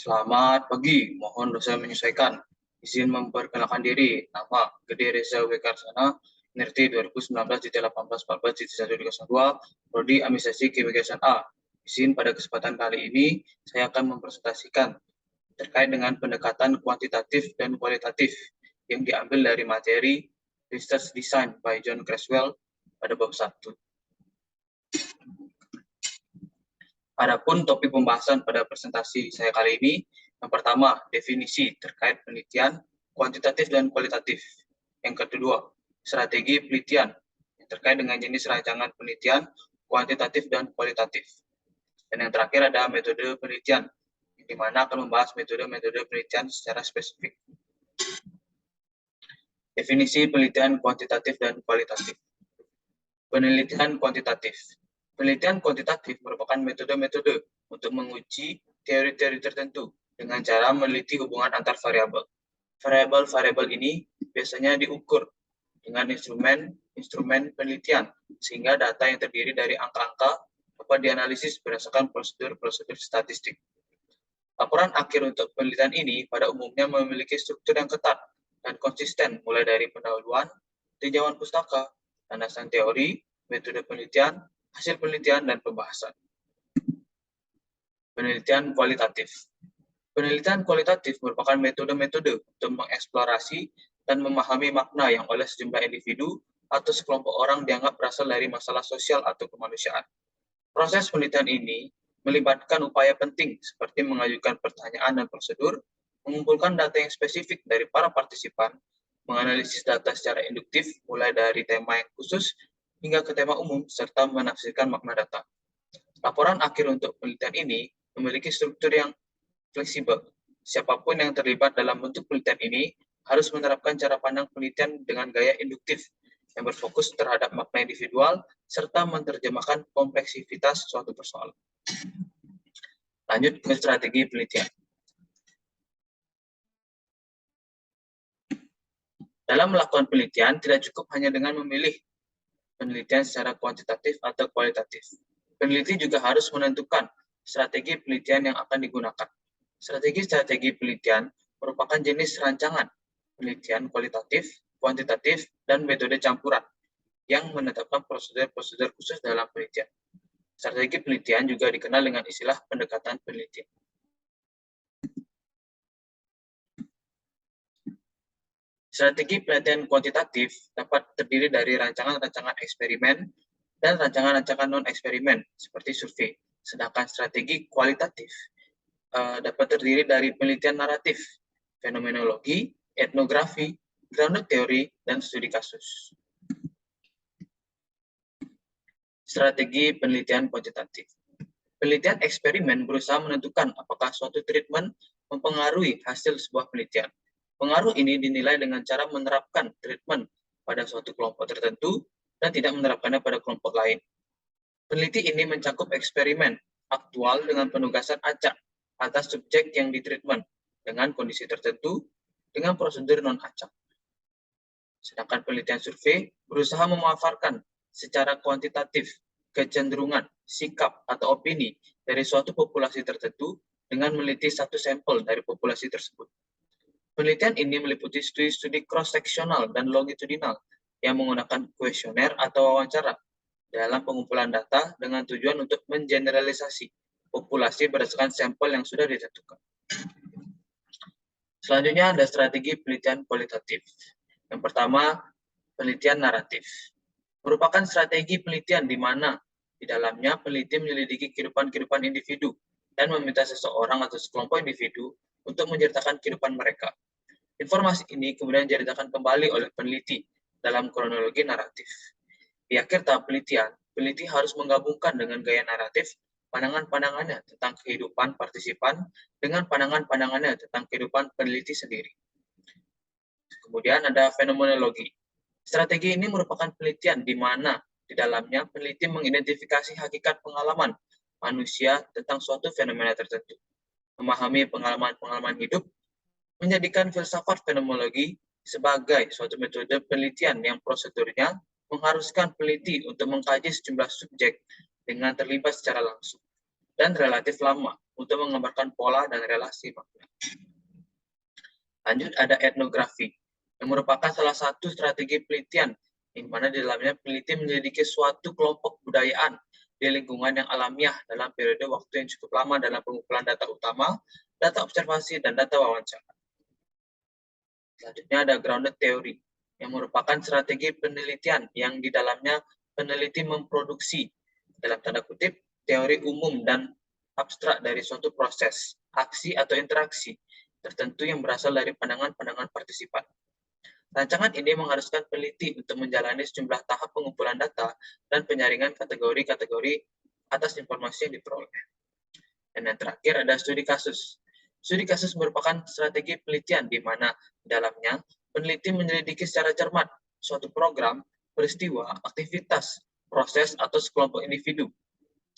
Selamat pagi, mohon dosen menyesuaikan. Izin memperkenalkan diri, nama Gede Reza Wekarsana, Nirti 2019-18-14-102, Prodi Administrasi Keimigrasian A. Izin pada kesempatan kali ini, saya akan mempresentasikan terkait dengan pendekatan kuantitatif dan kualitatif yang diambil dari materi Research Design by John Creswell pada bab 1. Adapun topik pembahasan pada presentasi saya kali ini, yang pertama, definisi terkait penelitian kuantitatif dan kualitatif. Yang kedua, strategi penelitian yang terkait dengan jenis rancangan penelitian kuantitatif dan kualitatif. Dan yang terakhir ada metode penelitian, di mana akan membahas metode-metode penelitian secara spesifik. Definisi penelitian kuantitatif dan kualitatif. Penelitian kuantitatif. Penelitian kuantitatif merupakan metode-metode untuk menguji teori-teori tertentu dengan cara meneliti hubungan antar variabel. Variabel-variabel ini biasanya diukur dengan instrumen penelitian, sehingga data yang terdiri dari angka-angka dapat dianalisis berdasarkan prosedur-prosedur statistik. Laporan akhir untuk penelitian ini pada umumnya memiliki struktur yang ketat dan konsisten, mulai dari pendahuluan, tinjauan pustaka, landasan teori, metode penelitian, hasil penelitian, dan pembahasan. Penelitian kualitatif. Penelitian kualitatif merupakan metode-metode untuk mengeksplorasi dan memahami makna yang oleh sejumlah individu atau sekelompok orang dianggap berasal dari masalah sosial atau kemanusiaan. Proses penelitian ini melibatkan upaya penting seperti mengajukan pertanyaan dan prosedur, mengumpulkan data yang spesifik dari para partisipan, menganalisis data secara induktif mulai dari tema yang khusus hingga ke tema umum, serta menafsirkan makna data. Laporan akhir untuk penelitian ini memiliki struktur yang fleksibel. Siapapun yang terlibat dalam bentuk penelitian ini harus menerapkan cara pandang penelitian dengan gaya induktif yang berfokus terhadap makna individual serta menerjemahkan kompleksitas suatu persoalan. Lanjut ke strategi penelitian. Dalam melakukan penelitian, tidak cukup hanya dengan memilih penelitian secara kuantitatif atau kualitatif. Peneliti juga harus menentukan strategi penelitian yang akan digunakan. Strategi-strategi penelitian merupakan jenis rancangan penelitian kualitatif, kuantitatif, dan metode campuran yang menetapkan prosedur-prosedur khusus dalam penelitian. Strategi penelitian juga dikenal dengan istilah pendekatan penelitian. Strategi penelitian kuantitatif dapat terdiri dari rancangan-rancangan eksperimen dan rancangan-rancangan non-eksperimen seperti survei. Sedangkan strategi kualitatif dapat terdiri dari penelitian naratif, fenomenologi, etnografi, grounded theory, dan studi kasus. Strategi penelitian kuantitatif. Penelitian eksperimen berusaha menentukan apakah suatu treatment mempengaruhi hasil sebuah penelitian. Pengaruh ini dinilai dengan cara menerapkan treatment pada suatu kelompok tertentu dan tidak menerapkannya pada kelompok lain. Peneliti ini mencakup eksperimen aktual dengan penugasan acak atas subjek yang ditreatment dengan kondisi tertentu dengan prosedur non-acak. Sedangkan penelitian survei berusaha memaparkan secara kuantitatif kecenderungan, sikap, atau opini dari suatu populasi tertentu dengan meneliti satu sampel dari populasi tersebut. Penelitian ini meliputi studi-studi cross-seksional dan longitudinal yang menggunakan kuesioner atau wawancara dalam pengumpulan data dengan tujuan untuk mengeneralisasi populasi berdasarkan sampel yang sudah ditentukan. Selanjutnya ada strategi penelitian kualitatif. Yang pertama, penelitian naratif. Merupakan strategi penelitian di mana di dalamnya peneliti menyelidiki kehidupan individu dan meminta seseorang atau sekelompok individu untuk menceritakan kehidupan mereka. Informasi ini kemudian diceritakan kembali oleh peneliti dalam kronologi naratif. Di akhir tahap penelitian, peneliti harus menggabungkan dengan gaya naratif pandangan-pandangannya tentang kehidupan partisipan dengan pandangan-pandangannya tentang kehidupan peneliti sendiri. Kemudian ada fenomenologi. Strategi ini merupakan penelitian di mana di dalamnya peneliti mengidentifikasi hakikat pengalaman manusia tentang suatu fenomena tertentu, memahami pengalaman-pengalaman hidup, menjadikan filsafat fenomenologi sebagai suatu metode penelitian yang prosedurnya mengharuskan peneliti untuk mengkaji sejumlah subjek dengan terlibat secara langsung dan relatif lama untuk menggambarkan pola dan relasi makna. Lanjut ada etnografi, yang merupakan salah satu strategi penelitian, di mana di dalamnya peneliti menyelidiki suatu kelompok budayaan di lingkungan yang alamiah dalam periode waktu yang cukup lama dalam pengumpulan data utama, data observasi, dan data wawancara. Selanjutnya ada grounded theory, yang merupakan strategi penelitian yang di dalamnya peneliti memproduksi, dalam tanda kutip, teori umum dan abstrak dari suatu proses, aksi atau interaksi tertentu yang berasal dari pandangan-pandangan partisipan. Rancangan ini mengharuskan peneliti untuk menjalani sejumlah tahap pengumpulan data dan penyaringan kategori-kategori atas informasi yang diperoleh. Dan yang terakhir ada studi kasus. Studi kasus merupakan strategi penelitian di mana di dalamnya peneliti menyelidiki secara cermat suatu program, peristiwa, aktivitas, proses, atau sekelompok individu.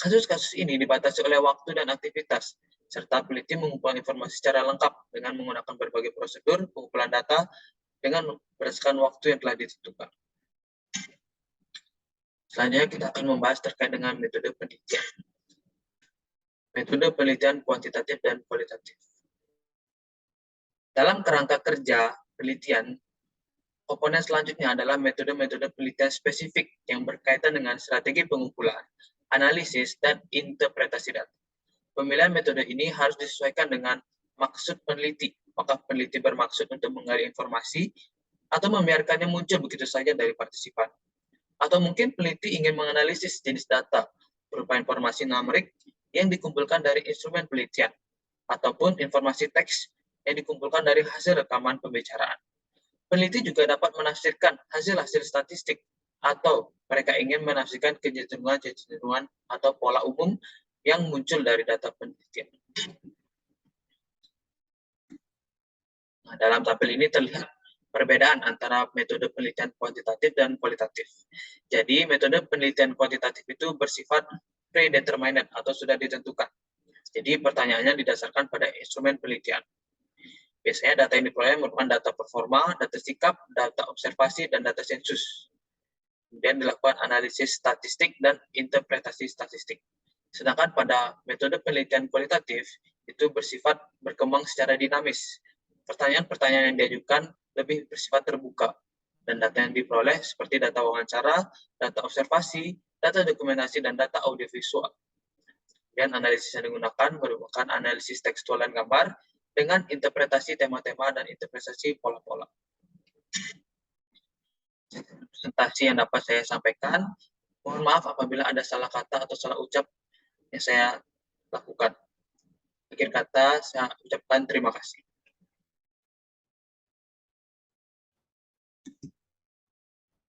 Kasus-kasus ini dibatasi oleh waktu dan aktivitas, serta peneliti mengumpulkan informasi secara lengkap dengan menggunakan berbagai prosedur pengumpulan data dengan berdasarkan waktu yang telah ditentukan. Selanjutnya kita akan membahas terkait dengan metode penelitian. Metode penelitian kuantitatif dan kualitatif. Dalam kerangka kerja penelitian, komponen selanjutnya adalah metode-metode penelitian spesifik yang berkaitan dengan strategi pengumpulan, analisis, dan interpretasi data. Pemilihan metode ini harus disesuaikan dengan maksud peneliti. Apakah peneliti bermaksud untuk menggali informasi atau membiarkannya muncul begitu saja dari partisipan? Atau mungkin peneliti ingin menganalisis jenis data berupa informasi numerik yang dikumpulkan dari instrumen penelitian, ataupun informasi teks yang dikumpulkan dari hasil rekaman pembicaraan. Peneliti juga dapat menafsirkan hasil-hasil statistik, atau mereka ingin menafsirkan kecenderungan-kecenderungan atau pola umum yang muncul dari data penelitian. Nah, dalam tabel ini terlihat perbedaan antara metode penelitian kuantitatif dan kualitatif. Jadi, metode penelitian kuantitatif itu bersifat predetermined atau sudah ditentukan. Jadi, pertanyaannya didasarkan pada instrumen penelitian. Biasanya data yang diperoleh merupakan data performa, data sikap, data observasi, dan data sensus. Kemudian dilakukan analisis statistik dan interpretasi statistik. Sedangkan pada metode penelitian kualitatif, itu bersifat berkembang secara dinamis. Pertanyaan-pertanyaan yang diajukan lebih bersifat terbuka, dan data yang diperoleh seperti data wawancara, data observasi, data dokumentasi, dan data audiovisual. Dan analisis yang digunakan merupakan analisis tekstual dan gambar, dengan interpretasi tema-tema dan interpretasi pola-pola. Presentasi yang dapat saya sampaikan. Mohon maaf apabila ada salah kata atau salah ucap yang saya lakukan. Akhir kata, saya ucapkan terima kasih.